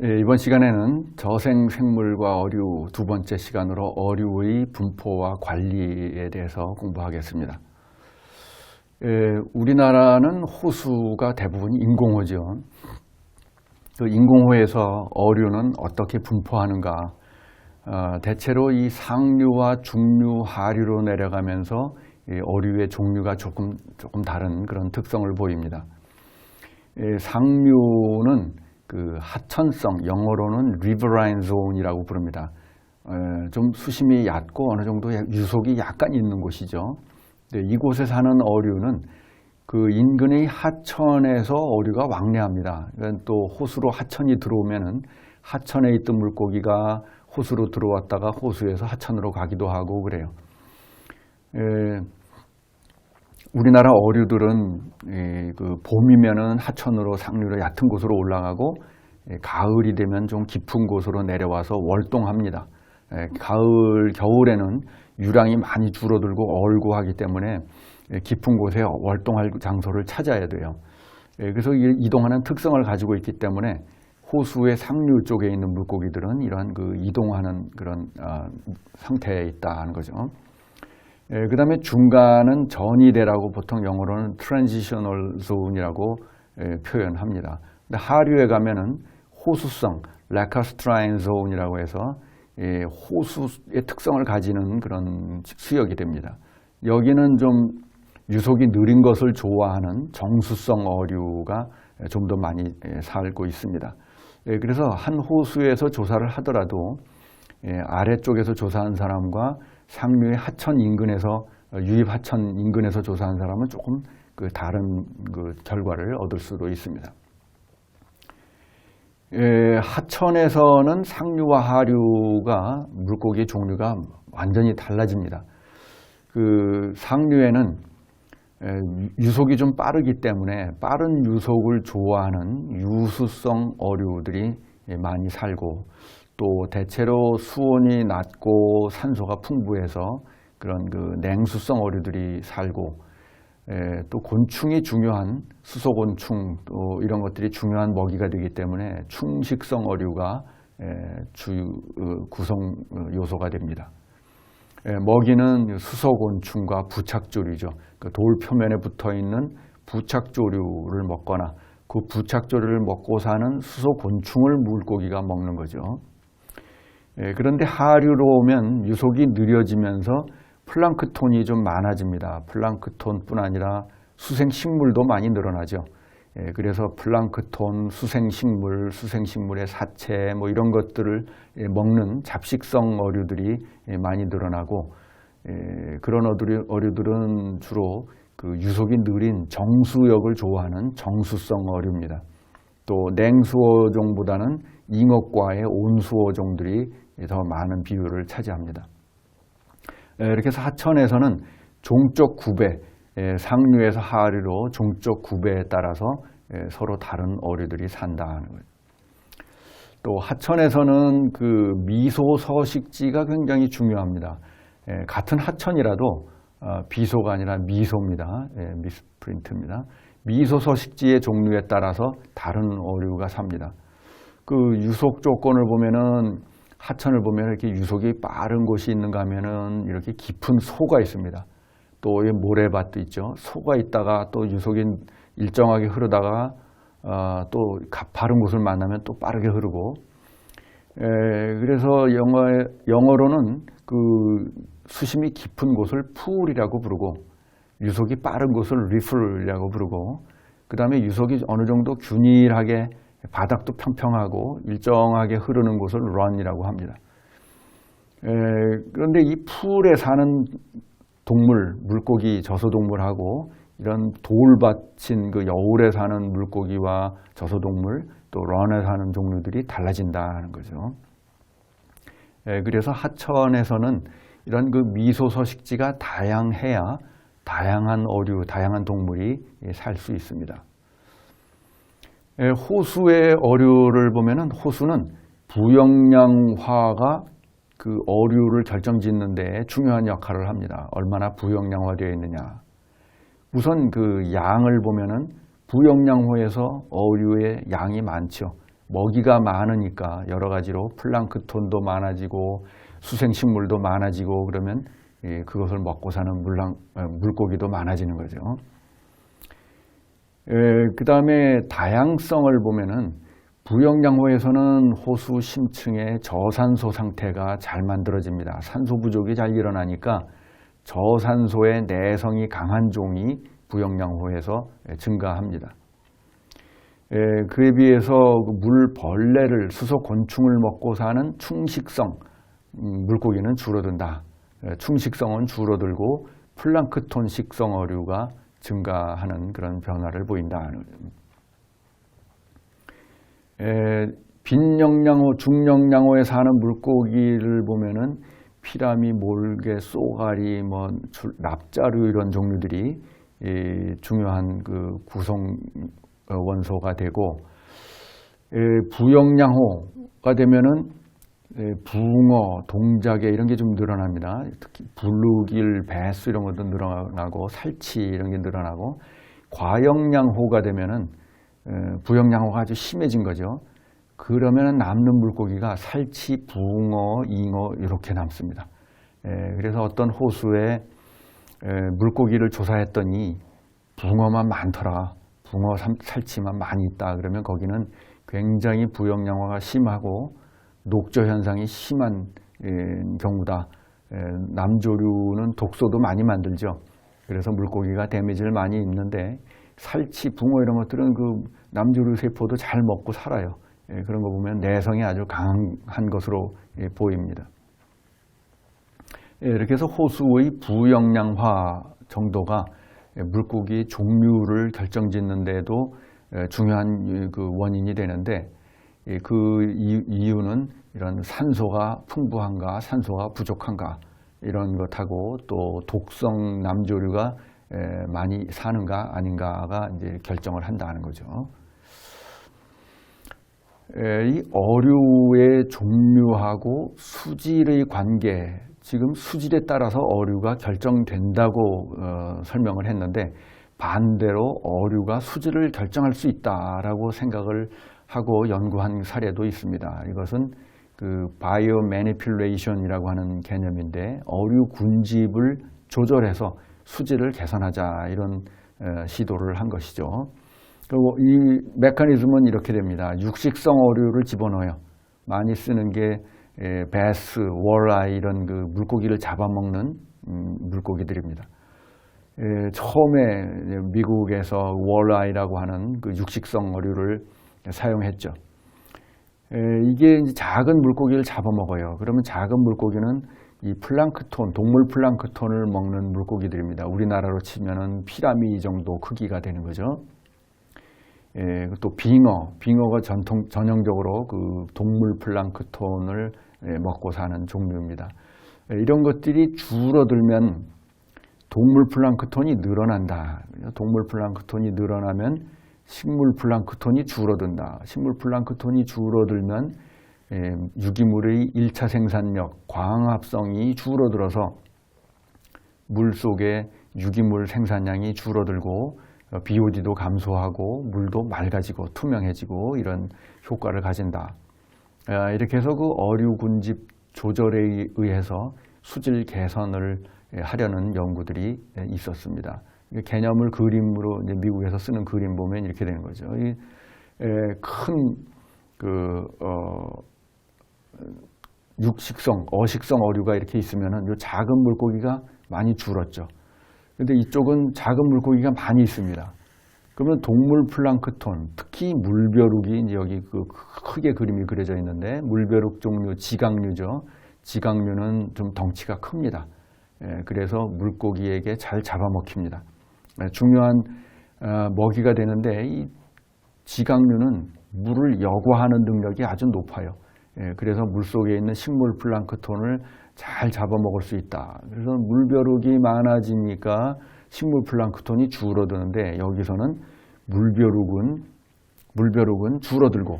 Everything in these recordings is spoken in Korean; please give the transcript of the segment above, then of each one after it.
이번 시간에는 저생생물과 어류 두 번째 시간으로 어류의 분포와 관리에 대해서 공부하겠습니다. 우리나라는 호수가 대부분 인공호죠. 그 인공호에서 어류는 어떻게 분포하는가? 대체로 이 상류와 중류, 하류로 내려가면서 어류의 종류가 조금 다른 그런 특성을 보입니다. 상류는 그 하천성, 영어로는 riverine zone이라고 부릅니다. 좀 수심이 얕고 어느 정도 유속이 약간 있는 곳이죠. 이곳에 사는 어류는 그 인근의 하천에서 어류가 왕래합니다. 그러니까 또 호수로 하천이 들어오면은 하천에 있던 물고기가 호수로 들어왔다가 호수에서 하천으로 가기도 하고 그래요. 우리나라 어류들은 그 봄이면은 하천으로 상류로 얕은 곳으로 올라가고 가을이 되면 좀 깊은 곳으로 내려와서 월동합니다. 겨울에는 유량이 많이 줄어들고 얼고 하기 때문에 깊은 곳에 월동할 장소를 찾아야 돼요. 그래서 이동하는 특성을 가지고 있기 때문에 호수의 상류 쪽에 있는 물고기들은 이러한 그 이동하는 그런 상태에 있다는 거죠. 그 다음에 중간은 전이대라고 보통 영어로는 transitional zone이라고 표현합니다. 근데 하류에 가면은 호수성 lacustrine zone이라고 해서 호수의 특성을 가지는 그런 수역이 됩니다. 여기는 좀 유속이 느린 것을 좋아하는 정수성 어류가 좀 더 많이 살고 있습니다. 그래서 한 호수에서 조사를 하더라도 아래쪽에서 조사한 사람과 상류의 하천 인근에서 유입 하천 인근에서 조사한 사람은 조금 그 다른 그 결과를 얻을 수도 있습니다. 하천에서는 상류와 하류가 물고기 종류가 완전히 달라집니다. 그 상류에는 유속이 좀 빠르기 때문에 빠른 유속을 좋아하는 유수성 어류들이 많이 살고, 또 대체로 수온이 낮고 산소가 풍부해서 그런 그 냉수성 어류들이 살고, 또 곤충이 중요한 수소곤충 또 이런 것들이 중요한 먹이가 되기 때문에 충식성 어류가 주 구성 요소가 됩니다. 먹이는 수소곤충과 부착조류죠. 그 돌 표면에 붙어 있는 부착조류를 먹거나 그 부착조류를 먹고 사는 수소곤충을 물고기가 먹는 거죠. 그런데 하류로 오면 유속이 느려지면서 플랑크톤이 좀 많아집니다. 플랑크톤뿐 아니라 수생식물도 많이 늘어나죠. 그래서 플랑크톤, 수생식물의 사체 뭐 이런 것들을 먹는 잡식성 어류들이 많이 늘어나고, 그런 어류들은 주로 그 유속이 느린 정수역을 좋아하는 정수성 어류입니다. 또 냉수어종보다는 잉어과의 온수어종들이 더 많은 비율을 차지합니다. 이렇게 해서 하천에서는 종적 구배, 상류에서 하류로 종적 구배에 따라서 서로 다른 어류들이 산다는 거예요. 또 하천에서는 그 미소 서식지가 굉장히 중요합니다. 같은 하천이라도 비소가 아니라 미소입니다. 미스프린트입니다. 미소 서식지의 종류에 따라서 다른 어류가 삽니다. 그 유속 조건을 보면은 하천을 보면 이렇게 유속이 빠른 곳이 있는가 하면은 이렇게 깊은 소가 있습니다. 또 모래밭도 있죠. 소가 있다가 또 유속이 일정하게 흐르다가 또 가파른 곳을 만나면 또 빠르게 흐르고, 그래서 영어로는 그 수심이 깊은 곳을 풀이라고 부르고 유속이 빠른 곳을 리플이라고 부르고, 그 다음에 유속이 어느 정도 균일하게 바닥도 평평하고 일정하게 흐르는 곳을 run이라고 합니다. 그런데 이 풀에 사는 동물, 물고기, 저소동물하고 이런 돌밭인 그 여울에 사는 물고기와 저소동물, 또 run에 사는 종류들이 달라진다는 거죠. 그래서 하천에서는 이런 그 미소 서식지가 다양해야 다양한 어류, 다양한 동물이 살 수 있습니다. 호수의 어류를 보면은 호수는 부영양화가 그 어류를 결정짓는 데 중요한 역할을 합니다. 얼마나 부영양화되어 있느냐. 우선 그 양을 보면은 부영양호에서 어류의 양이 많죠. 먹이가 많으니까 여러 가지로 플랑크톤도 많아지고 수생식물도 많아지고 그러면 그것을 먹고 사는 물고기도 많아지는 거죠. 그 다음에 다양성을 보면은 부영양호에서는 호수 심층의 저산소 상태가 잘 만들어집니다. 산소 부족이 잘 일어나니까 저산소의 내성이 강한 종이 부영양호에서 증가합니다. 그에 비해서 물벌레를 수소곤충을 먹고 사는 충식성 물고기는 줄어든다. 충식성은 줄어들고 플랑크톤 식성 어류가 증가하는 그런 변화를 보인다. 빈영양호, 중영양호에 사는 물고기를 보면은 피라미, 몰개, 쏘가리, 납자류 이런 종류들이 중요한 그 구성 원소가 되고, 부영양호가 되면은 붕어, 동작에 이런 게 좀 늘어납니다. 특히 블루길, 배스 이런 것도 늘어나고 살치 이런 게 늘어나고, 과영양호가 되면은 부영양호가 아주 심해진 거죠. 그러면 남는 물고기가 살치, 붕어, 잉어 이렇게 남습니다. 그래서 어떤 호수에 물고기를 조사했더니 붕어만 많더라. 붕어, 살치만 많이 있다. 그러면 거기는 굉장히 부영양호가 심하고 녹조 현상이 심한 경우다. 남조류는 독소도 많이 만들죠. 그래서 물고기가 데미지를 많이 입는데 살치, 붕어 이런 것들은 그 남조류 세포도 잘 먹고 살아요. 그런 거 보면 내성이 아주 강한 것으로 보입니다. 이렇게 해서 호수의 부영양화 정도가 물고기 종류를 결정짓는 데도 중요한 그 원인이 되는데, 그 이유는 이런 산소가 풍부한가 산소가 부족한가 이런 것하고 또 독성 남조류가 많이 사는가 아닌가가 이제 결정을 한다는 거죠. 이 어류의 종류하고 수질의 관계, 지금 수질에 따라서 어류가 결정된다고 설명을 했는데, 반대로 어류가 수질을 결정할 수 있다라고 생각을 하고 연구한 사례도 있습니다. 이것은 그 바이오 매니퓰레이션이라고 하는 개념인데, 어류 군집을 조절해서 수질을 개선하자 이런 시도를 한 것이죠. 그리고 이 메커니즘은 이렇게 됩니다. 육식성 어류를 집어넣어요. 많이 쓰는 게 베스, 월라이 이런 그 물고기를 잡아먹는 물고기들입니다. 처음에 미국에서 월라이라고 하는 그 육식성 어류를 사용했죠. 이게 이제 작은 물고기를 잡아먹어요. 그러면 작은 물고기는 이 플랑크톤, 동물 플랑크톤을 먹는 물고기들입니다. 우리나라로 치면은 피라미 정도 크기가 되는 거죠. 또 빙어가 전형적으로 그 동물 플랑크톤을 먹고 사는 종류입니다. 이런 것들이 줄어들면 동물 플랑크톤이 늘어난다. 동물 플랑크톤이 늘어나면 식물 플랑크톤이 줄어든다. 식물 플랑크톤이 줄어들면 유기물의 1차 생산력, 광합성이 줄어들어서 물속의 유기물 생산량이 줄어들고 BOD도 감소하고 물도 맑아지고 투명해지고 이런 효과를 가진다. 이렇게 해서 그 어류 군집 조절에 의해서 수질 개선을 하려는 연구들이 있었습니다. 개념을 그림으로 이제 미국에서 쓰는 그림 보면 이렇게 되는 거죠. 큰 육식성, 어식성 어류가 이렇게 있으면은 요 작은 물고기가 많이 줄었죠. 근데 이쪽은 작은 물고기가 많이 있습니다. 그러면 동물 플랑크톤, 특히 물벼룩이 이제 여기 그 크게 그림이 그려져 있는데, 물벼룩 종류, 지각류죠. 지각류는 좀 덩치가 큽니다. 그래서 물고기에게 잘 잡아먹힙니다. 중요한 먹이가 되는데, 이 지각류는 물을 여과하는 능력이 아주 높아요. 그래서 물속에 있는 식물 플랑크톤을 잘 잡아먹을 수 있다. 그래서 물벼룩이 많아지니까 식물 플랑크톤이 줄어드는데, 여기서는 물벼룩은 줄어들고,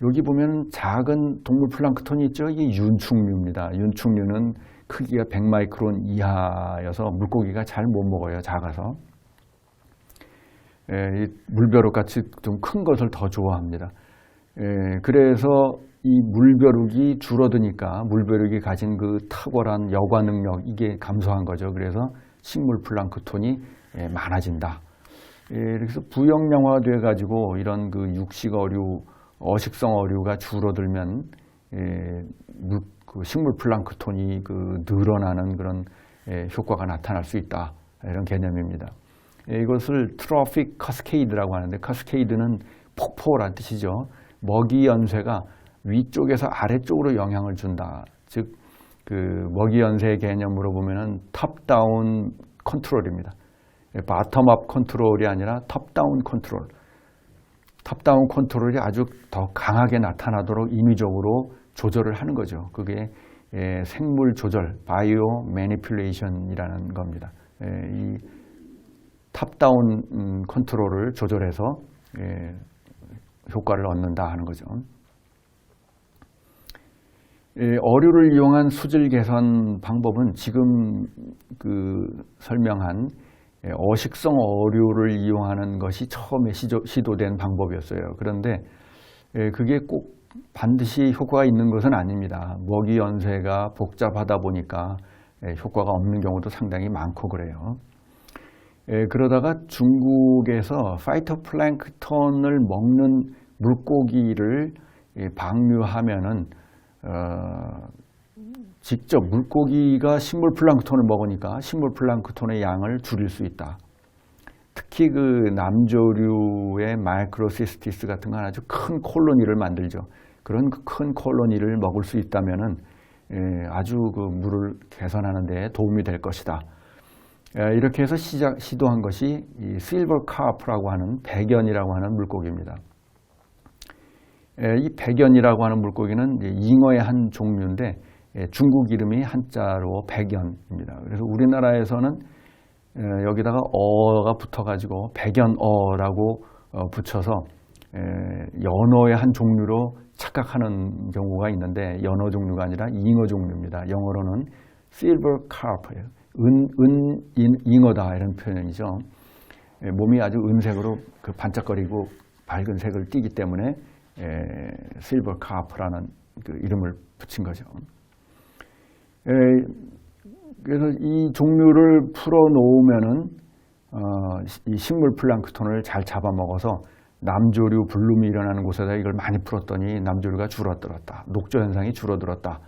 여기 보면 작은 동물 플랑크톤이 있죠. 이게 윤축류입니다. 윤축류는 크기가 100마이크론 이하여서 물고기가 잘 못 먹어요. 작아서. 물벼룩 같이 좀 큰 것을 더 좋아합니다. 그래서 이 물벼룩이 줄어드니까 물벼룩이 가진 그 탁월한 여과 능력 이게 감소한 거죠. 그래서 식물 플랑크톤이 많아진다. 그래서 부영양화돼 가지고 이런 그 육식 어류, 어식성 어류가 줄어들면 그 식물 플랑크톤이 그 늘어나는 그런 효과가 나타날 수 있다. 이런 개념입니다. 이것을 트로픽 카스케이드라고 하는데, 카스케이드는 폭포란 뜻이죠. 먹이 연쇄가 위쪽에서 아래쪽으로 영향을 준다. 즉, 그 먹이 연쇄의 개념으로 보면은 탑다운 컨트롤입니다. 바텀업 컨트롤이 아니라 탑다운 컨트롤. 탑다운 컨트롤이 아주 더 강하게 나타나도록 인위적으로 조절을 하는 거죠. 그게 생물 조절, 바이오 매니플레이션이라는 겁니다. 이 탑다운 컨트롤을 조절해서 효과를 얻는다 하는 거죠. 어류를 이용한 수질 개선 방법은 지금 그 설명한 어식성 어류를 이용하는 것이 처음에 시도된 방법이었어요. 그런데 그게 꼭 반드시 효과가 있는 것은 아닙니다. 먹이 연쇄가 복잡하다 보니까 효과가 없는 경우도 상당히 많고 그래요. 그러다가 중국에서 파이토플랭크톤을 먹는 물고기를 방류하면은 직접 물고기가 식물 플랑크톤을 먹으니까 식물 플랑크톤의 양을 줄일 수 있다. 특히 그 남조류의 마이크로시스티스 같은 건 아주 큰 콜로니를 만들죠. 그런 큰 콜로니를 먹을 수 있다면은 아주 그 물을 개선하는 데 도움이 될 것이다. 이렇게 해서 시도한 것이 이 실버 카프라고 하는 백연이라고 하는 물고기입니다. 이 백연이라고 하는 물고기는 잉어의 한 종류인데 중국 이름이 한자로 백연입니다. 그래서 우리나라에서는 여기다가 어가 붙어가지고 백연어라고 붙여서 연어의 한 종류로 착각하는 경우가 있는데 연어 종류가 아니라 잉어 종류입니다. 영어로는 silver carp예요. 잉어다 이런 표현이죠. 몸이 아주 은색으로 그 반짝거리고 밝은 색을 띠기 때문에 silver carp라는 그 이름을 붙인 거죠. 그래서 이 종류를 풀어 놓으면은 이 식물 플랑크톤을 잘 잡아먹어서 남조류 블룸이 일어나는 곳에다 이걸 많이 풀었더니 남조류가 줄어들었다. 녹조 현상이 줄어들었다.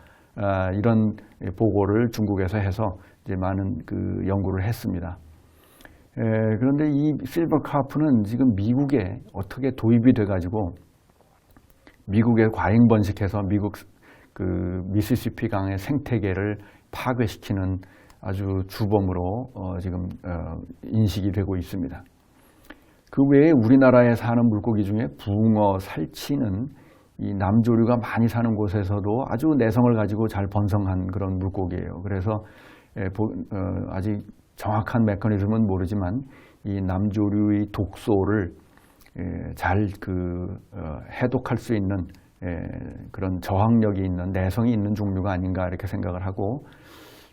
이런 보고를 중국에서 해서 이제 많은 그 연구를 했습니다. 그런데 이 실버 카프는 지금 미국에 어떻게 도입이 돼가지고 미국에 과잉 번식해서 미국 그 미시시피 강의 생태계를 파괴시키는 아주 주범으로 지금 인식이 되고 있습니다. 그 외에 우리나라에 사는 물고기 중에 붕어, 살치는 이 남조류가 많이 사는 곳에서도 아주 내성을 가지고 잘 번성한 그런 물고기예요. 그래서 아직 정확한 메커니즘은 모르지만 이 남조류의 독소를 잘 해독할 수 있는 그런 저항력이 있는 내성이 있는 종류가 아닌가 이렇게 생각을 하고,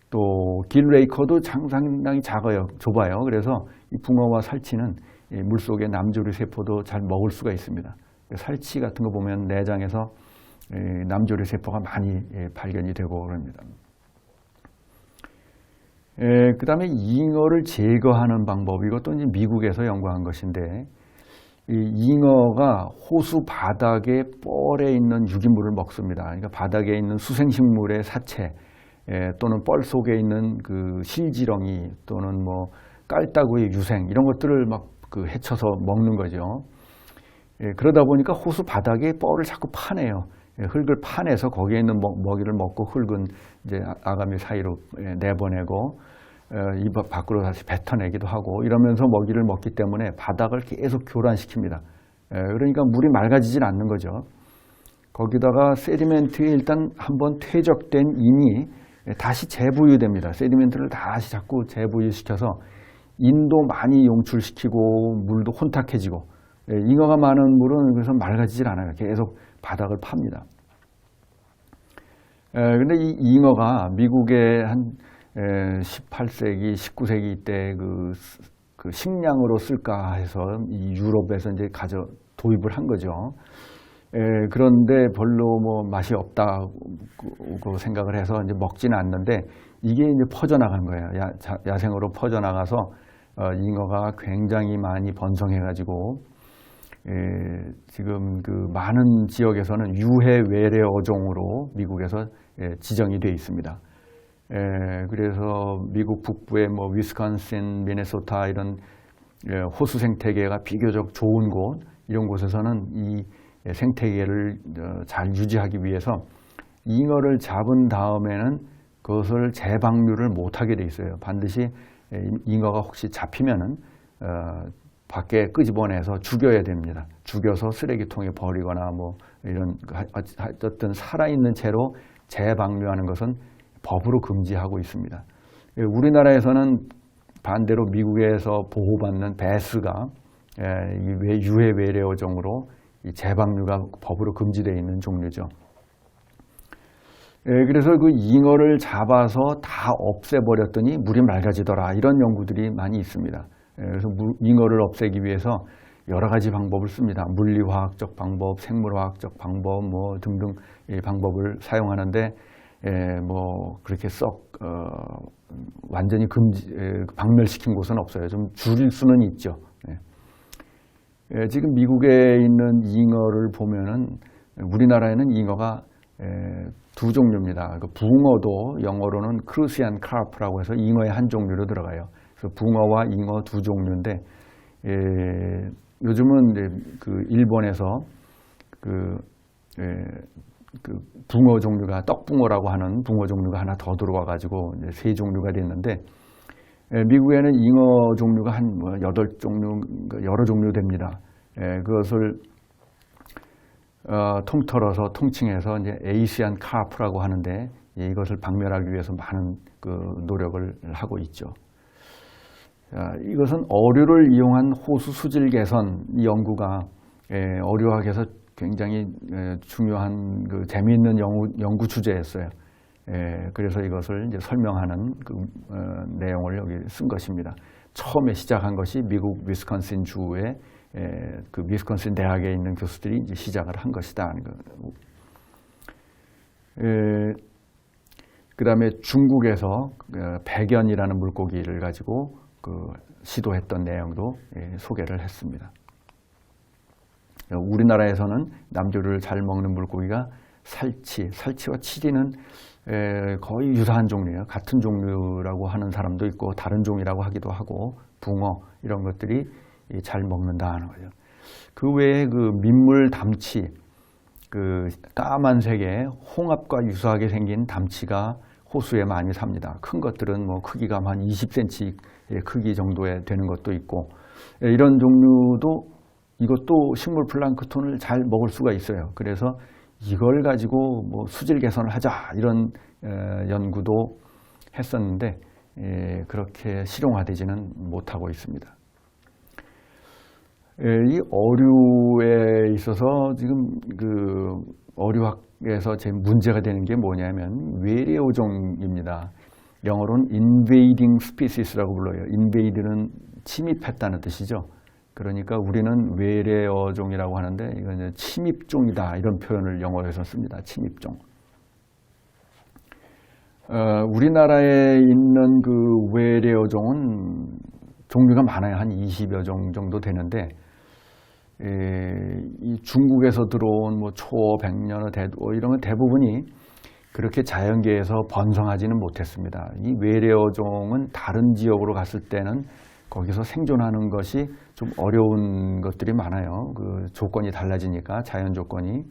또 길레이커도 상당히 좁아요. 그래서 이 붕어와 살치는 물속의 남조류 세포도 잘 먹을 수가 있습니다. 살치 같은 거 보면 내장에서 남조류 세포가 많이 발견이 되고 그럽니다. 그 다음에 잉어를 제거하는 방법, 이것도 이제 미국에서 연구한 것인데, 이 잉어가 호수 바닥에 뻘에 있는 유기물을 먹습니다. 그러니까 바닥에 있는 수생식물의 사체 또는 뻘 속에 있는 그 실지렁이 또는 뭐 깔따구의 유생 이런 것들을 막 그 헤쳐서 먹는 거죠. 그러다 보니까 호수 바닥에 뻘을 자꾸 파내요. 흙을 파내서 거기에 있는 먹이를 먹고 흙은 이제 아가미 사이로 내보내고 이 밖으로 다시 뱉어내기도 하고 이러면서 먹이를 먹기 때문에 바닥을 계속 교란시킵니다. 그러니까 물이 맑아지질 않는 거죠. 거기다가 세디멘트에 일단 한번 퇴적된 인이 다시 재부유됩니다. 세디멘트를 다시 자꾸 재부유시켜서 인도 많이 용출시키고 물도 혼탁해지고, 잉어가 많은 물은 그래서 맑아지질 않아요. 계속 바닥을 팝니다. 근데 이 잉어가 미국의 한 18세기, 19세기 때 그 식량으로 쓸까 해서 이 유럽에서 이제 도입을 한 거죠. 그런데 별로 뭐 맛이 없다고 생각을 해서 이제 먹지는 않는데 이게 이제 퍼져나간 거예요. 야생으로 퍼져나가서 잉어가 굉장히 많이 번성해가지고 지금 그 많은 지역에서는 유해 외래 어종으로 미국에서 지정이 되어 있습니다. 그래서 미국 북부의 뭐 위스콘신, 미네소타 이런 호수 생태계가 비교적 좋은 곳, 이런 곳에서는 이 생태계를 잘 유지하기 위해서 잉어를 잡은 다음에는 그것을 재방류를 못하게 돼 있어요. 반드시 잉어가 혹시 잡히면은 밖에 끄집어내서 죽여야 됩니다. 죽여서 쓰레기통에 버리거나 뭐 이런 어떤 살아있는 채로 재방류하는 것은 법으로 금지하고 있습니다. 우리나라에서는 반대로 미국에서 보호받는 베스가 유해 외래 어종으로 재방류가 법으로 금지되어 있는 종류죠. 그래서 그 잉어를 잡아서 다 없애버렸더니 물이 맑아지더라, 이런 연구들이 많이 있습니다. 그래서 잉어를 없애기 위해서 여러 가지 방법을 씁니다. 물리화학적 방법, 생물화학적 방법 뭐 등등 이 방법을 사용하는데 뭐 그렇게 완전히 박멸시킨 곳은 없어요. 좀 줄일 수는 있죠. 지금 미국에 있는 잉어를 보면은 우리나라에는 잉어가 두 종류입니다. 그 붕어도 영어로는 크루시안 카프라고 해서 잉어의 한 종류로 들어가요. 그래서 붕어와 잉어 두 종류인데 요즘은 이제 그 일본에서 그 붕어 종류가 떡붕어라고 하는 붕어 종류가 하나 더 들어와 가지고 이제 세 종류가 됐는데 미국에는 잉어 종류가 한 8종류, 여러 종류 됩니다. 그것을 통틀어서 통칭해서 이제 에이시안 카프라고 하는데 이것을 박멸하기 위해서 많은 그 노력을 하고 있죠. 이것은 어류를 이용한 호수 수질 개선 연구가 어류학에서 굉장히 중요한 그 재미있는 연구 주제였어요. 그래서 이것을 이제 설명하는 그 내용을 여기 쓴 것입니다. 처음에 시작한 것이 미국 위스콘신 주의 그 위스콘신 대학에 있는 교수들이 이제 시작을 한 것이다. 그 다음에 중국에서 백연이라는 물고기를 가지고 그 시도했던 내용도 소개를 했습니다. 우리나라에서는 남조류를 잘 먹는 물고기가 살치와 치리는 거의 유사한 종류예요. 같은 종류라고 하는 사람도 있고 다른 종이라고 하기도 하고 붕어 이런 것들이 잘 먹는다 하는 거죠. 그 외에 그 민물 담치, 그 까만색의 홍합과 유사하게 생긴 담치가 호수에 많이 삽니다. 큰 것들은 뭐 크기가 한 20cm의 크기 정도에 되는 것도 있고 이런 종류도 이것도 식물 플랑크톤을 잘 먹을 수가 있어요. 그래서 이걸 가지고 뭐 수질 개선을 하자 이런 연구도 했었는데 그렇게 실용화되지는 못하고 있습니다. 이 어류에 있어서 지금 그 어류학에서 제일 문제가 되는 게 뭐냐면 외래 어종입니다. 영어로는 invading species라고 불러요. invade는 침입했다는 뜻이죠. 그러니까 우리는 외래 어종이라고 하는데 이건 이제 침입종이다 이런 표현을 영어에서 씁니다. 침입종. 우리나라에 있는 그 외래 어종은 종류가 많아요. 한 20여 종 정도 되는데 이 중국에서 들어온 뭐 초어, 백년어, 대두어 이런 건 대부분이 그렇게 자연계에서 번성하지는 못했습니다. 이 외래 어종은 다른 지역으로 갔을 때는 거기서 생존하는 것이 좀 어려운 것들이 많아요. 그 조건이 달라지니까 자연 조건이.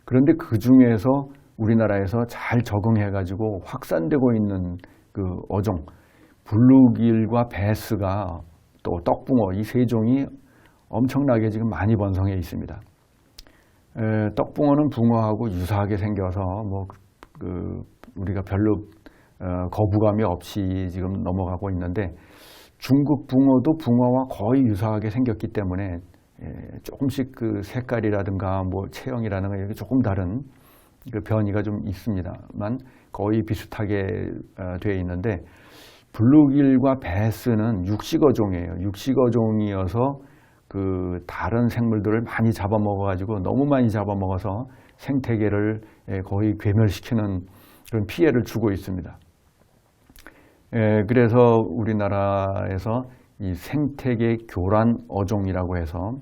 그런데 그 중에서 우리나라에서 잘 적응해가지고 확산되고 있는 그 어종, 블루길과 베스가 또 떡붕어 이 세 종이 엄청나게 지금 많이 번성해 있습니다. 떡붕어는 붕어하고 유사하게 생겨서 뭐 우리가 별로 거부감이 없이 지금 넘어가고 있는데 중국 붕어도 붕어와 거의 유사하게 생겼기 때문에 조금씩 그 색깔이라든가 뭐 체형이라든가 이렇게 조금 다른 그 변이가 좀 있습니다만 거의 비슷하게 되어 있는데 블루길과 베스는 육식어종이에요. 육식어종이어서 그 다른 생물들을 많이 잡아먹어가지고 너무 많이 잡아먹어서 생태계를 거의 괴멸시키는 그런 피해를 주고 있습니다. 그래서 우리나라에서 이 생태계 교란 어종이라고 해서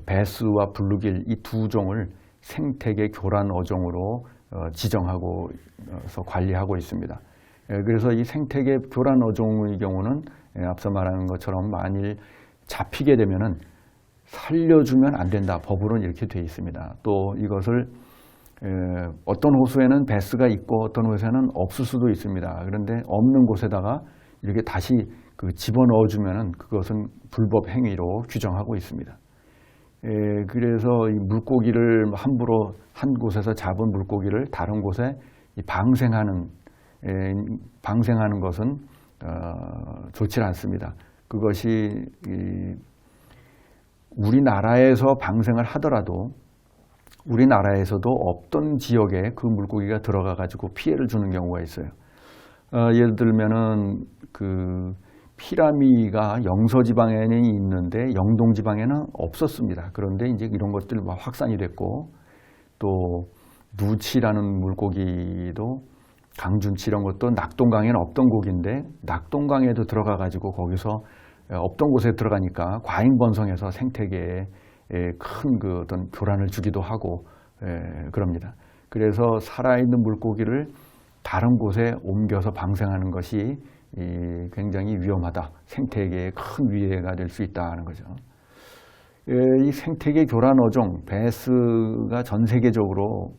배스와 블루길 이 두 종을 생태계 교란 어종으로 지정하고서 관리하고 있습니다. 그래서 이 생태계 교란 어종의 경우는 앞서 말한 것처럼 만일 잡히게 되면은 살려주면 안 된다. 법으로는 이렇게 되어 있습니다. 또 이것을 어떤 호수에는 배스가 있고 어떤 호수에는 없을 수도 있습니다. 그런데 없는 곳에다가 이렇게 다시 집어넣어 주면은 그것은 불법 행위로 규정하고 있습니다. 그래서 이 물고기를 함부로 한 곳에서 잡은 물고기를 다른 곳에 방생하는 것은 좋지 않습니다. 그것이 우리나라에서 방생을 하더라도 우리나라에서도 없던 지역에 그 물고기가 들어가 가지고 피해를 주는 경우가 있어요. 예를 들면은 그 피라미가 영서지방에는 있는데 영동지방에는 없었습니다. 그런데 이제 이런 것들 막 확산이 됐고, 또 누치라는 물고기도 강준치 이런 것도 낙동강에는 없던 고기인데 낙동강에도 들어가 가지고 거기서 없던 곳에 들어가니까 과잉번성해서 생태계에 큰 그 어떤 교란을 주기도 하고 그럽니다. 그래서 살아있는 물고기를 다른 곳에 옮겨서 방생하는 것이 굉장히 위험하다. 생태계에 큰 위해가 될 수 있다는 거죠. 이 생태계 교란 어종, 배스가 전 세계적으로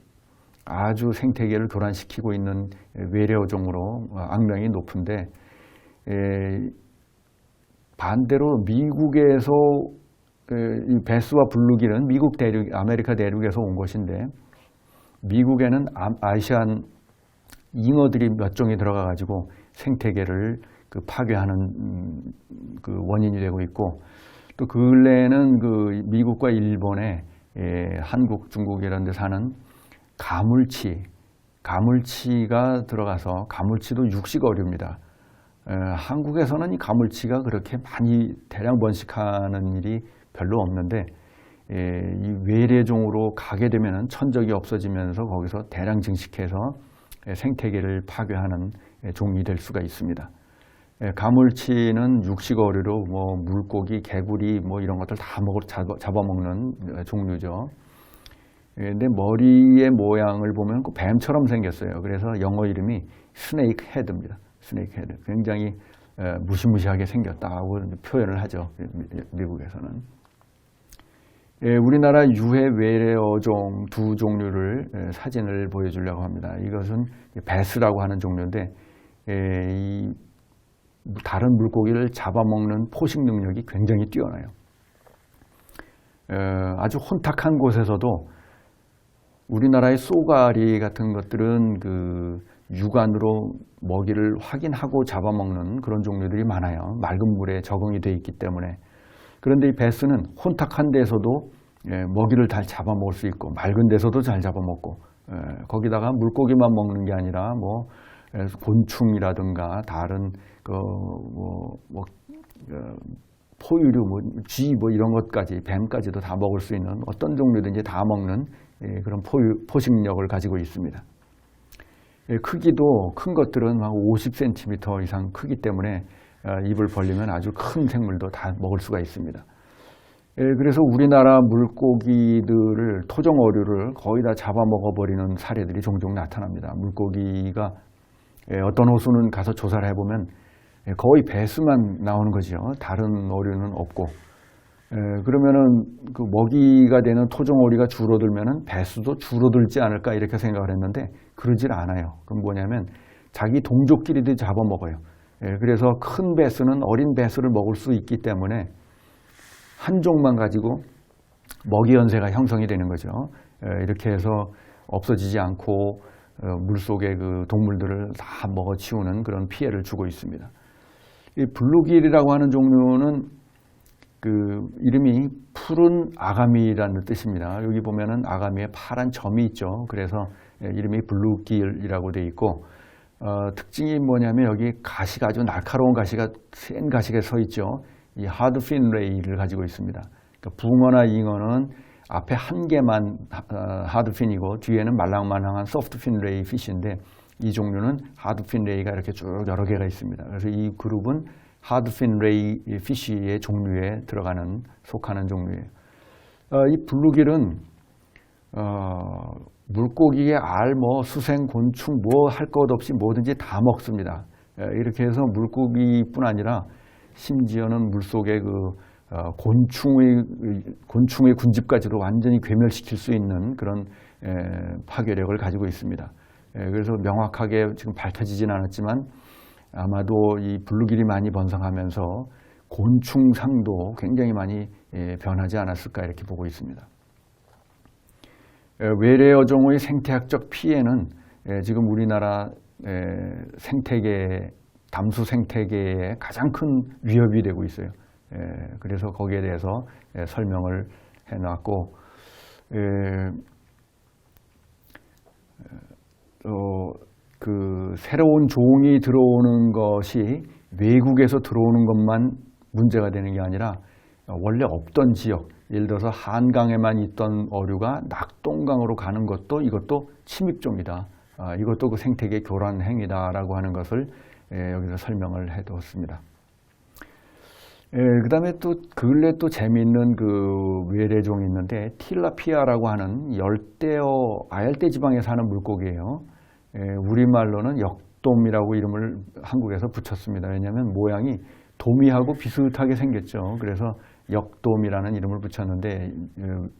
아주 생태계를 교란시키고 있는 외래 어종으로 악명이 높은데, 반대로 미국에서 이 배스와 블루길은 미국 대륙, 아메리카 대륙에서 온 것인데, 미국에는 아시안 잉어들이 몇 종이 들어가 가지고 생태계를 파괴하는 그 원인이 되고 있고, 또 근래에는 그 미국과 일본에 한국, 중국 이런 데 사는 가물치가 들어가서, 가물치도 육식 어류입니다. 한국에서는 이 가물치가 그렇게 많이 대량 번식하는 일이 별로 없는데, 이 외래종으로 가게 되면은 천적이 없어지면서 거기서 대량 증식해서 생태계를 파괴하는 종이 될 수가 있습니다. 가물치는 육식 어류로 뭐 물고기, 개구리 뭐 이런 것들 다 잡아먹는 종류죠. 근데 머리의 모양을 보면 그 뱀처럼 생겼어요. 그래서 영어 이름이 스네이크 헤드입니다. 스네이크 헤드. 굉장히 무시무시하게 생겼다고 표현을 하죠. 미국에서는. 우리나라 유해 외래 어종 두 종류를 사진을 보여주려고 합니다. 이것은 배스라고 하는 종류인데, 이 다른 물고기를 잡아먹는 포식 능력이 굉장히 뛰어나요. 아주 혼탁한 곳에서도 우리나라의 쏘가리 같은 것들은 그 육안으로 먹이를 확인하고 잡아먹는 그런 종류들이 많아요. 맑은 물에 적응이 되어 있기 때문에. 그런데 이 배스는 혼탁한 데서도 먹이를 잘 잡아먹을 수 있고, 맑은 데서도 잘 잡아먹고, 거기다가 물고기만 먹는 게 아니라 뭐 곤충이라든가 다른 포유류, 쥐 이런 것까지, 뱀까지도 다 먹을 수 있는, 어떤 종류든지 다 먹는 그런 포식력을 가지고 있습니다. 크기도 큰 것들은 한 50cm 이상 크기 때문에 입을 벌리면 아주 큰 생물도 다 먹을 수가 있습니다. 그래서 우리나라 물고기들을, 토종 어류를 거의 다 잡아먹어버리는 사례들이 종종 나타납니다. 물고기가 어떤 호수는 가서 조사를 해보면 거의 배스만 나오는 거죠. 다른 어류는 없고. 그러면은 그 먹이가 되는 토종 어류가 줄어들면은 배수도 줄어들지 않을까 이렇게 생각을 했는데 그러질 않아요. 그럼 뭐냐면 자기 동족끼리도 잡아먹어요. 그래서 큰 배수는 어린 배수를 먹을 수 있기 때문에 한 종만 가지고 먹이 연쇄가 형성이 되는 거죠. 이렇게 해서 없어지지 않고 물속의 그 동물들을 다 먹어치우는 그런 피해를 주고 있습니다. 이 블루길이라고 하는 종류는 그 이름이 푸른 아가미라는 뜻입니다. 여기 보면은 아가미에 파란 점이 있죠. 그래서 이름이 블루길이라고 되어 있고, 특징이 뭐냐면 여기 가시가 아주 날카로운 가시가, 센 가시가 서 있죠. 이 하드 핀 레이를 가지고 있습니다. 그러니까 붕어나 잉어는 앞에 한 개만 하드핀이고 뒤에는 말랑말랑한 소프트핀 레이 피쉬인데 이 종류는 하드핀 레이가 이렇게 쭉 여러 개가 있습니다. 그래서 이 그룹은 하드핀 레이 피쉬의 종류에 속하는 종류예요. 이 블루길은 물고기의 알, 수생, 곤충 할 것 없이 뭐든지 다 먹습니다. 이렇게 해서 물고기뿐 아니라 심지어는 물속의 곤충의 군집까지도 완전히 괴멸시킬 수 있는 그런 파괴력을 가지고 있습니다. 그래서 명확하게 지금 밝혀지진 않았지만 아마도 이 블루길이 많이 번성하면서 곤충상도 굉장히 많이 변하지 않았을까 이렇게 보고 있습니다. 외래 어종의 생태학적 피해는 지금 우리나라 담수 생태계에 가장 큰 위협이 되고 있어요. 그래서 거기에 대해서 설명을 해놨고, 새로운 종이 들어오는 것이 외국에서 들어오는 것만 문제가 되는 게 아니라 원래 없던 지역, 예를 들어서 한강에만 있던 어류가 낙동강으로 가는 것도 이것도 침입종이다. 이것도 그 생태계 교란 행위다라고 하는 것을 여기서 설명을 해두었습니다. 그 다음에 또 근래 또 재미있는 외래종이 있는데 틸라피아라고 하는 아열대 지방에 사는 물고기예요. 우리말로는 역돔이라고 이름을 한국에서 붙였습니다. 왜냐하면 모양이 도미하고 비슷하게 생겼죠. 그래서 역돔이라는 이름을 붙였는데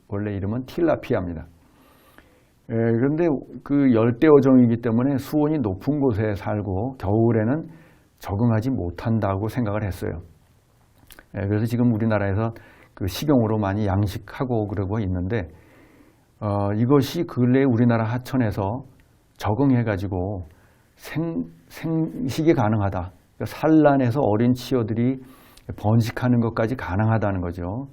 원래 이름은 틸라피아입니다. 그런데 그 열대 어종이기 때문에 수온이 높은 곳에 살고 겨울에는 적응하지 못한다고 생각을 했어요. 그래서 지금 우리나라에서 식용으로 많이 양식하고 그러고 있는데 이것이 근래 우리나라 하천에서 적응해가지고 생식이 가능하다. 산란해서 어린 치어들이 번식하는 것까지 가능하다는 거죠.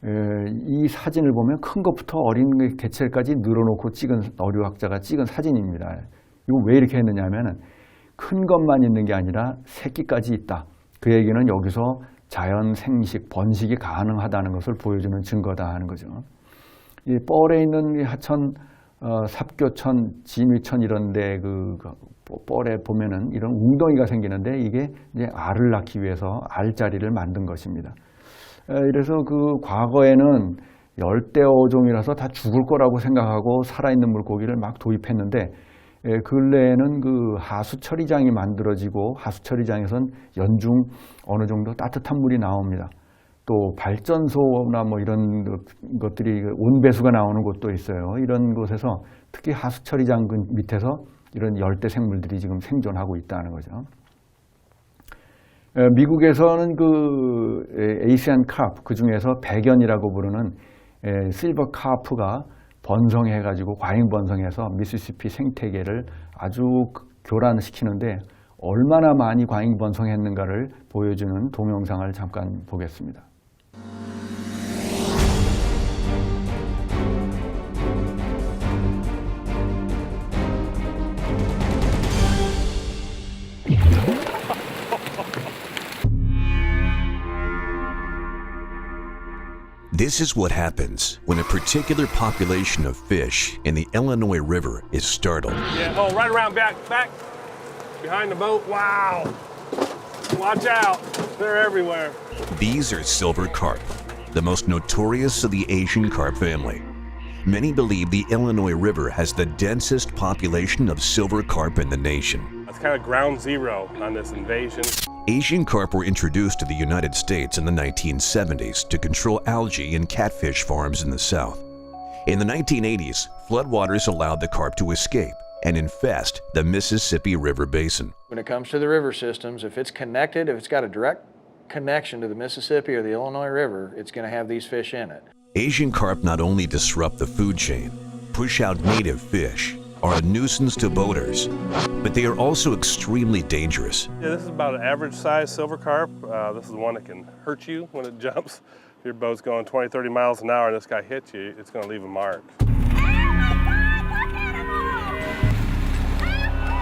이 사진을 보면 큰 것부터 어린 개체까지 늘어놓고 어류학자가 찍은 사진입니다. 이거 왜 이렇게 했느냐 하면 큰 것만 있는 게 아니라 새끼까지 있다. 그 얘기는 여기서 자연 생식, 번식이 가능하다는 것을 보여주는 증거다 하는 거죠. 이 뻘에 있는 하천, 삽교천, 지미천 이런데 뻘에 보면은 이런 웅덩이가 생기는데 이게 이제 알을 낳기 위해서 알자리를 만든 것입니다. 이래서 과거에는 열대 어종이라서 다 죽을 거라고 생각하고 살아있는 물고기를 막 도입했는데 근래에는 하수 처리장이 만들어지고 하수 처리장에선 연중 어느 정도 따뜻한 물이 나옵니다. 또 발전소나 이런 것들이 온배수가 나오는 곳도 있어요. 이런 곳에서 특히 하수 처리장 밑에서 이런 열대 생물들이 지금 생존하고 있다는 거죠. 미국에서는 에이시안 카프, 그 중에서 백연이라고 부르는 실버 카프가 번성해가지고 과잉 번성해서 미시시피 생태계를 아주 교란시키는데 얼마나 많이 과잉 번성했는가를 보여주는 동영상을 잠깐 보겠습니다. This is what happens when a particular population of fish in the Illinois River is startled. Yeah, right around back, behind the boat. Wow. Watch out. They're everywhere. These are silver carp, the most notorious of the Asian carp family. Many believe the Illinois River has the densest population of silver carp in the nation. That's kind of ground zero on this invasion. Asian carp were introduced to the United States in the 1970s to control algae in catfish farms in the South. In the 1980s, floodwaters allowed the carp to escape and infest the Mississippi River basin. When it comes to the river systems, if it's connected, if it's got a direct connection to the Mississippi or the Illinois River, it's going to have these fish in it. Asian carp not only disrupt the food chain, push out native fish, are a nuisance to boaters, but they are also extremely dangerous. Yeah, this is about an average size silver carp. This is the one that can hurt you when it jumps. If your boat's going 20, 30 miles an hour and this guy hits you, it's going to leave a mark.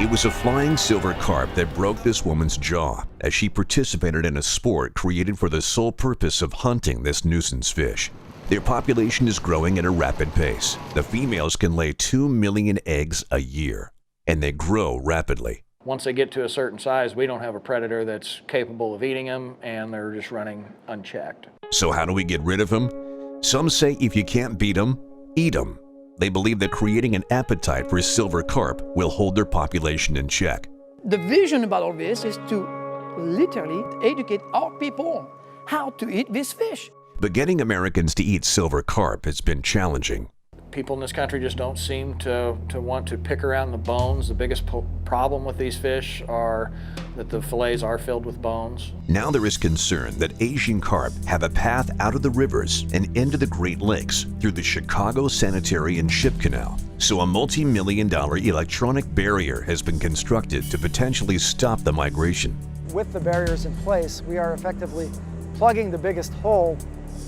It was a flying silver carp that broke this woman's jaw as she participated in a sport created for the sole purpose of hunting this nuisance fish. Their population is growing at a rapid pace. The females can lay 2 million eggs a year, and they grow rapidly. Once they get to a certain size, we don't have a predator that's capable of eating them, and they're just running unchecked. So how do we get rid of them? Some say if you can't beat them, eat them. They believe that creating an appetite for silver carp will hold their population in check. The vision about all this is to literally educate our people how to eat this fish. But getting Americans to eat silver carp has been challenging. People in this country just don't seem to want to pick around the bones. The biggest problem with these fish are that the fillets are filled with bones. Now there is concern that Asian carp have a path out of the rivers and into the Great Lakes through the Chicago Sanitary and Ship Canal. So a multi-million-dollar electronic barrier has been constructed to potentially stop the migration. With the barriers in place, we are effectively plugging the biggest hole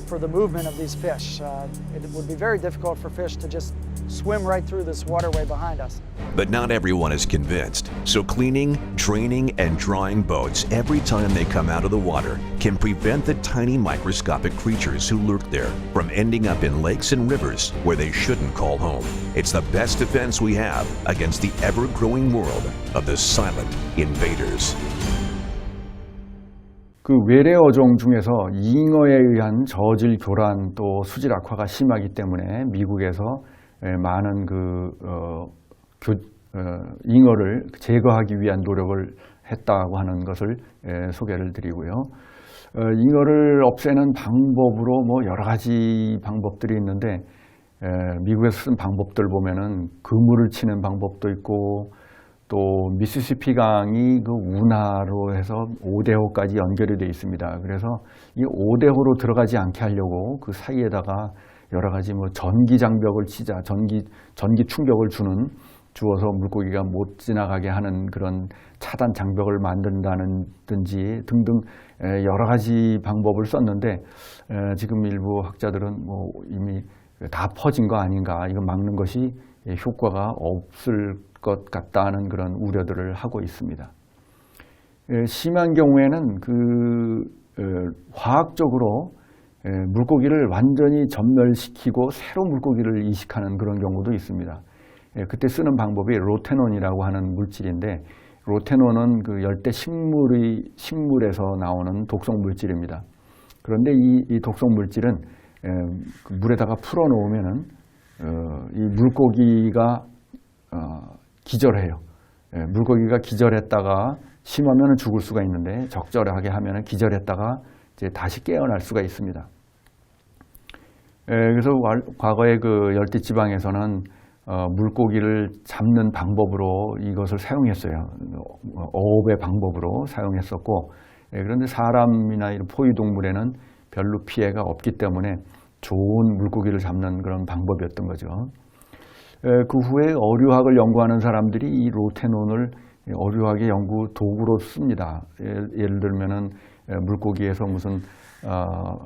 for the movement of these fish. It would be very difficult for fish to just swim right through this waterway behind us. But not everyone is convinced. So cleaning, training, and drying boats every time they come out of the water can prevent the tiny microscopic creatures who lurk there from ending up in lakes and rivers where they shouldn't call home. It's the best defense we have against the ever-growing world of the silent invaders. 그 외래 어종 중에서 잉어에 의한 저질 교란 또 수질 악화가 심하기 때문에 미국에서 많은 잉어를 제거하기 위한 노력을 했다고 하는 것을 소개를 드리고요. 잉어를 없애는 방법으로 뭐 여러 가지 방법들이 있는데 미국에서 쓴 방법들 보면은 그물을 치는 방법도 있고 또 미시시피 강이 그 운하로 해서 오대호까지 연결이 되어 있습니다. 그래서 이 오대호로 들어가지 않게 하려고 그 사이에다가 여러 가지 뭐 전기 장벽을 치자, 전기 충격을 주어서 물고기가 못 지나가게 하는 그런 차단 장벽을 만든다든지 등등 여러 가지 방법을 썼는데 지금 일부 학자들은 뭐 이미 다 퍼진 거 아닌가, 이거 막는 것이 효과가 없을 것 같다는 그런 우려들을 하고 있습니다. 심한 경우에는 화학적으로 물고기를 완전히 전멸시키고 새로 물고기를 이식하는 그런 경우도 있습니다. 그때 쓰는 방법이 로테논이라고 하는 물질인데, 로테논은 그 열대 식물에서 나오는 독성 물질입니다. 그런데 이 독성 물질은 물에다가 풀어 놓으면은 이 물고기가 기절해요. 물고기가 기절했다가 심하면 죽을 수가 있는데 적절하게 하면 기절했다가 이제 다시 깨어날 수가 있습니다. 그래서 과거에 그 열대지방에서는 물고기를 잡는 방법으로 이것을 사용했어요. 어업의 방법으로 사용했었고, 그런데 사람이나 이런 포유동물에는 별로 피해가 없기 때문에 좋은 물고기를 잡는 그런 방법이었던 거죠. 그 후에 어류학을 연구하는 사람들이 이 로테논을 어류학의 연구 도구로 씁니다. 예를 들면은 물고기에서 무슨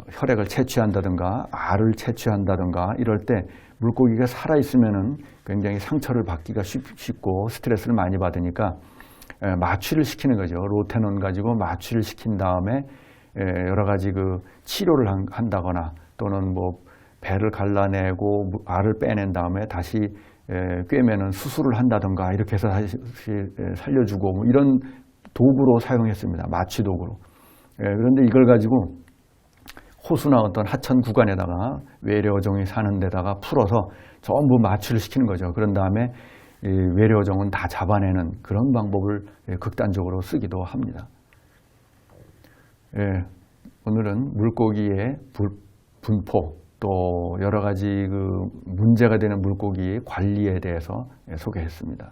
혈액을 채취한다든가 알을 채취한다든가 이럴 때 물고기가 살아 있으면은 굉장히 상처를 받기가 쉽고 스트레스를 많이 받으니까 마취를 시키는 거죠. 로테논 가지고 마취를 시킨 다음에 여러 가지 그 치료를 한다거나 또는 뭐 배를 갈라내고 알을 빼낸 다음에 다시 꿰매는 수술을 한다든가 이렇게 해서 다시 살려주고 뭐 이런 도구로 사용했습니다. 마취 도구로. 그런데 이걸 가지고 호수나 어떤 하천 구간에다가 외래 어종이 사는 데다가 풀어서 전부 마취를 시키는 거죠. 그런 다음에 외래 어종은 다 잡아내는 그런 방법을 극단적으로 쓰기도 합니다. 오늘은 물고기의 분포 또 여러 가지 그 문제가 되는 물고기의 관리에 대해서 소개했습니다.